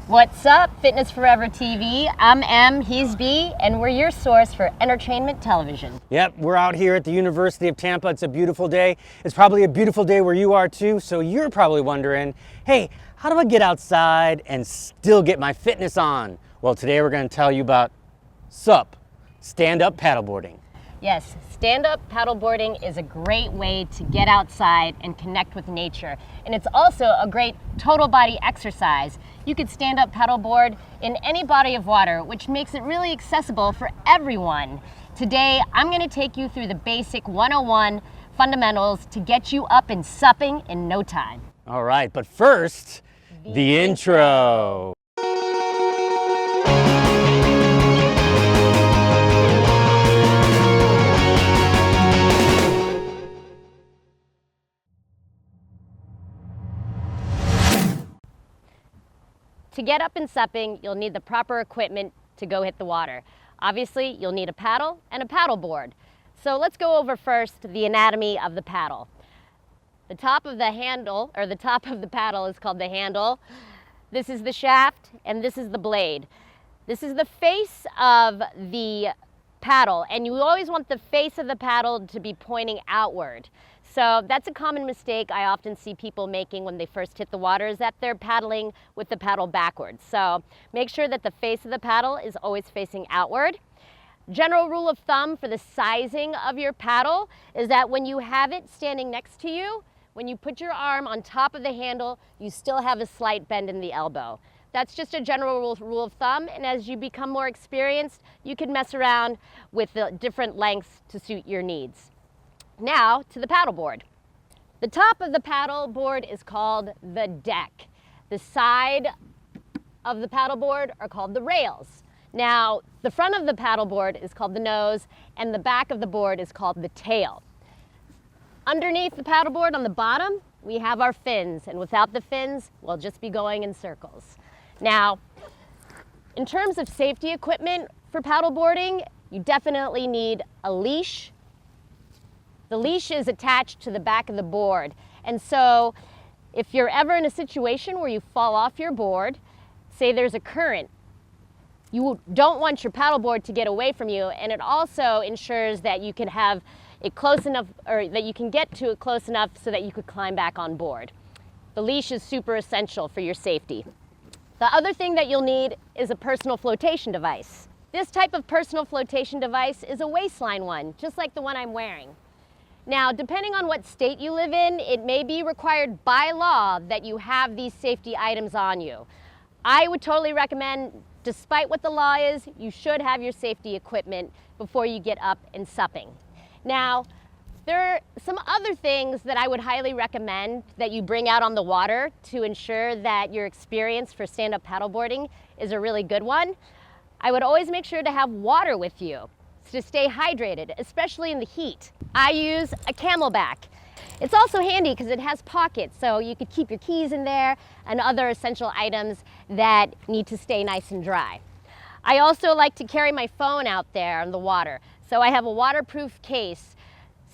What's up, Fitness Forever TV? I'm M, he's B, and we're your source for entertainment television. Yep, we're out here at the University of Tampa. It's a beautiful day. It's probably a beautiful day where you are too, so you're probably wondering, hey, how do I get outside and still get my fitness on? Well, today we're going to tell you about SUP, Stand Up Paddleboarding. Yes, stand-up paddleboarding is a great way to get outside and connect with nature. And it's also a great total body exercise. You could stand up paddleboard in any body of water, which makes it really accessible for everyone. Today, I'm going to take you through the basic 101 fundamentals to get you up and supping in no time. All right, but first, the intro. To get up and supping, you'll need the proper equipment to go hit the water. Obviously, you'll need a paddle and a paddleboard. So let's go over first the anatomy of the paddle. The top of the handle, or the top of the paddle, is called the handle. This is the shaft, and this is the blade. This is the face of the paddle, and you always want the face of the paddle to be pointing outward. So that's a common mistake I often see people making when they first hit the water, is that they're paddling with the paddle backwards. So make sure that the face of the paddle is always facing outward. General rule of thumb for the sizing of your paddle is that when you have it standing next to you, when you put your arm on top of the handle, you still have a slight bend in the elbow. That's just a general rule of thumb, and as you become more experienced, you can mess around with the different lengths to suit your needs. Now to the paddleboard. The top of the paddleboard is called the deck. The side of the paddleboard are called the rails. Now, the front of the paddleboard is called the nose, and the back of the board is called the tail. Underneath the paddleboard on the bottom, we have our fins, and without the fins, we'll just be going in circles. Now, in terms of safety equipment for paddleboarding, you definitely need a leash. The leash is attached to the back of the board, and so if you're ever in a situation where you fall off your board, say there's a current, you don't want your paddleboard to get away from you, and it also ensures that you can have it close enough, or that you can get to it close enough so that you could climb back on board. The leash is super essential for your safety. The other thing that you'll need is a personal flotation device. This type of personal flotation device is a waistline one, just like the one I'm wearing. Now, depending on what state you live in, it may be required by law that you have these safety items on you. I would totally recommend, despite what the law is, you should have your safety equipment before you get up and supping. Now, there are some other things that I would highly recommend that you bring out on the water to ensure that your experience for stand-up paddleboarding is a really good one. I would always make sure to have water with you to stay hydrated, especially in the heat. I use a Camelback. It's also handy because it has pockets, so you could keep your keys in there and other essential items that need to stay nice and dry. I also like to carry my phone out there in the water, so I have a waterproof case.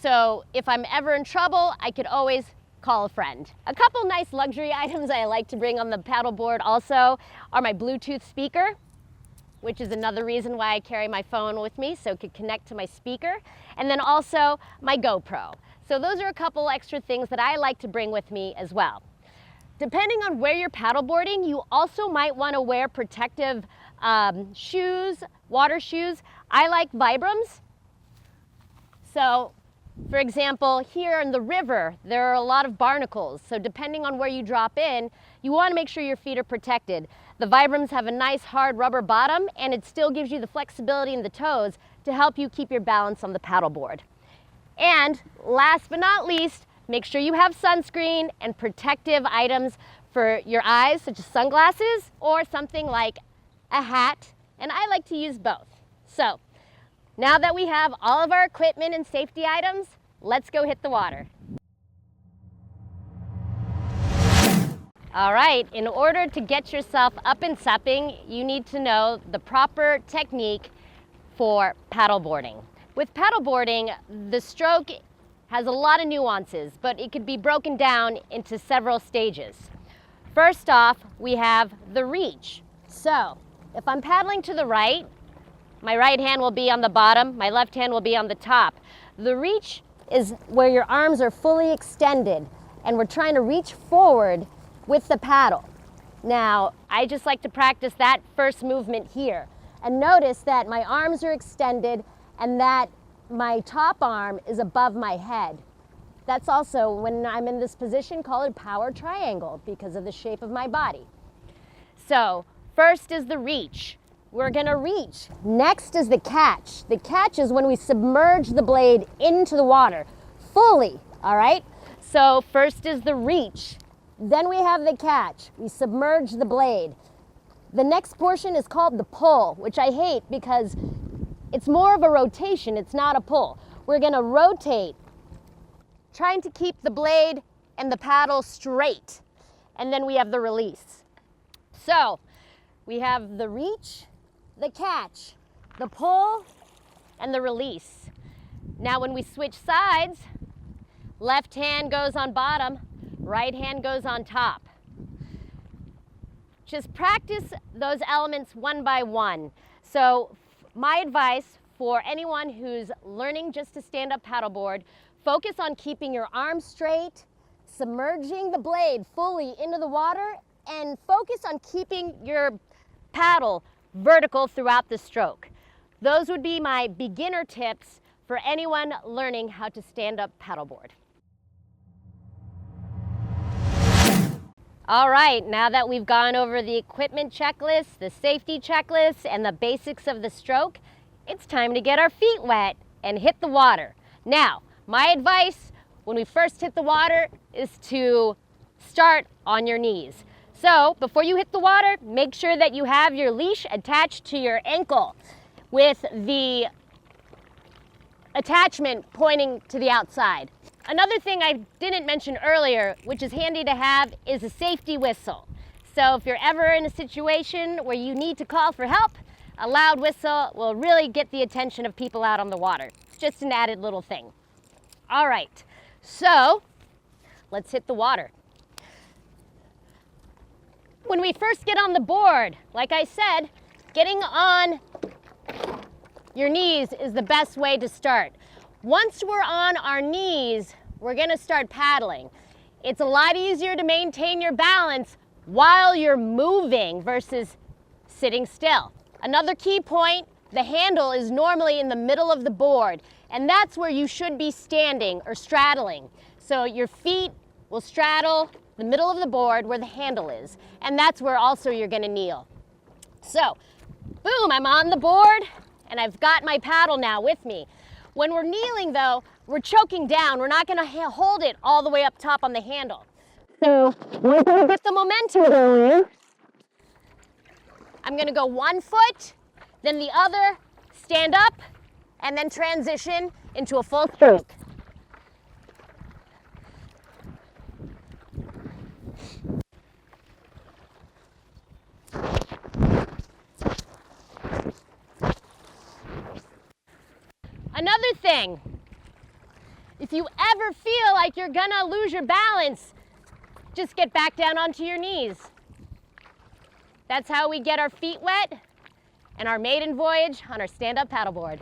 So if I'm ever in trouble, I could always call a friend. A couple nice luxury items I like to bring on the paddleboard also are my Bluetooth speaker, which is another reason why I carry my phone with me, so it could connect to my speaker, and then also my GoPro. So those are a couple extra things that I like to bring with me as well. Depending on where you're paddleboarding, you also might want to wear protective shoes, water shoes. I like Vibrams. So, for example, here in the river, there are a lot of barnacles. So depending on where you drop in, you want to make sure your feet are protected. The Vibrams have a nice hard rubber bottom, and it still gives you the flexibility in the toes to help you keep your balance on the paddleboard. And last but not least, make sure you have sunscreen and protective items for your eyes, such as sunglasses or something like a hat, and I like to use both. So, now that we have all of our equipment and safety items, let's go hit the water. All right, in order to get yourself up and supping, you need to know the proper technique for paddleboarding. With paddleboarding, the stroke has a lot of nuances, but it could be broken down into several stages. First off, we have the reach. So if I'm paddling to the right, my right hand will be on the bottom, my left hand will be on the top. The reach is where your arms are fully extended and we're trying to reach forward with the paddle. Now, I just like to practice that first movement here. And notice that my arms are extended and that my top arm is above my head. That's also, when I'm in this position, called a power triangle because of the shape of my body. So, first is the reach. We're gonna reach. Next is the catch. The catch is when we submerge the blade into the water fully, all right? So first is the reach. Then we have the catch. We submerge the blade. The next portion is called the pull, which I hate because it's more of a rotation, it's not a pull. We're gonna rotate, trying to keep the blade and the paddle straight. And then we have the release. So we have the reach, the catch, the pull, and the release. Now when we switch sides, left hand goes on bottom, right hand goes on top. Just practice those elements one by one. So my advice for anyone who's learning just to stand up paddleboard, focus on keeping your arms straight, submerging the blade fully into the water, and focus on keeping your paddle vertical throughout the stroke. Those would be my beginner tips for anyone learning how to stand up paddleboard. All right, now that we've gone over the equipment checklist, the safety checklist, and the basics of the stroke, it's time to get our feet wet and hit the water. Now, my advice when we first hit the water is to start on your knees. So, before you hit the water, make sure that you have your leash attached to your ankle with the attachment pointing to the outside. Another thing I didn't mention earlier, which is handy to have, is a safety whistle. So if you're ever in a situation where you need to call for help, a loud whistle will really get the attention of people out on the water. It's just an added little thing. All right, so let's hit the water. When we first get on the board, like I said, getting on your knees is the best way to start. Once we're on our knees, we're gonna start paddling. It's a lot easier to maintain your balance while you're moving versus sitting still. Another key point, the handle is normally in the middle of the board, and that's where you should be standing or straddling. So your feet will straddle the middle of the board where the handle is, and that's where also you're gonna kneel. So, boom, I'm on the board, and I've got my paddle now with me. When we're kneeling though, we're choking down. We're not gonna hold it all the way up top on the handle. So we're gonna get the momentum going. I'm gonna go one foot, then the other, stand up, and then transition into a full stroke. Another thing, if you ever feel like you're gonna lose your balance, just get back down onto your knees. That's how we get our feet wet and our maiden voyage on our stand-up paddleboard.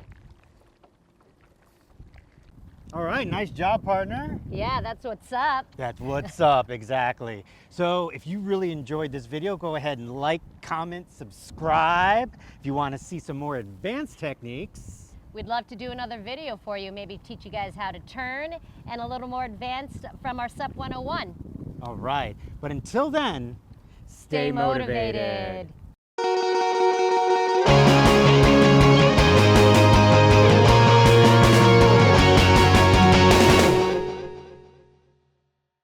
All right, nice job, partner. Yeah, that's what's up. That's what's up, exactly. So if you really enjoyed this video, go ahead and like, comment, subscribe. If you want to see some more advanced techniques, we'd love to do another video for you, maybe teach you guys how to turn and a little more advanced from our SUP 101. All right, but until then, stay motivated.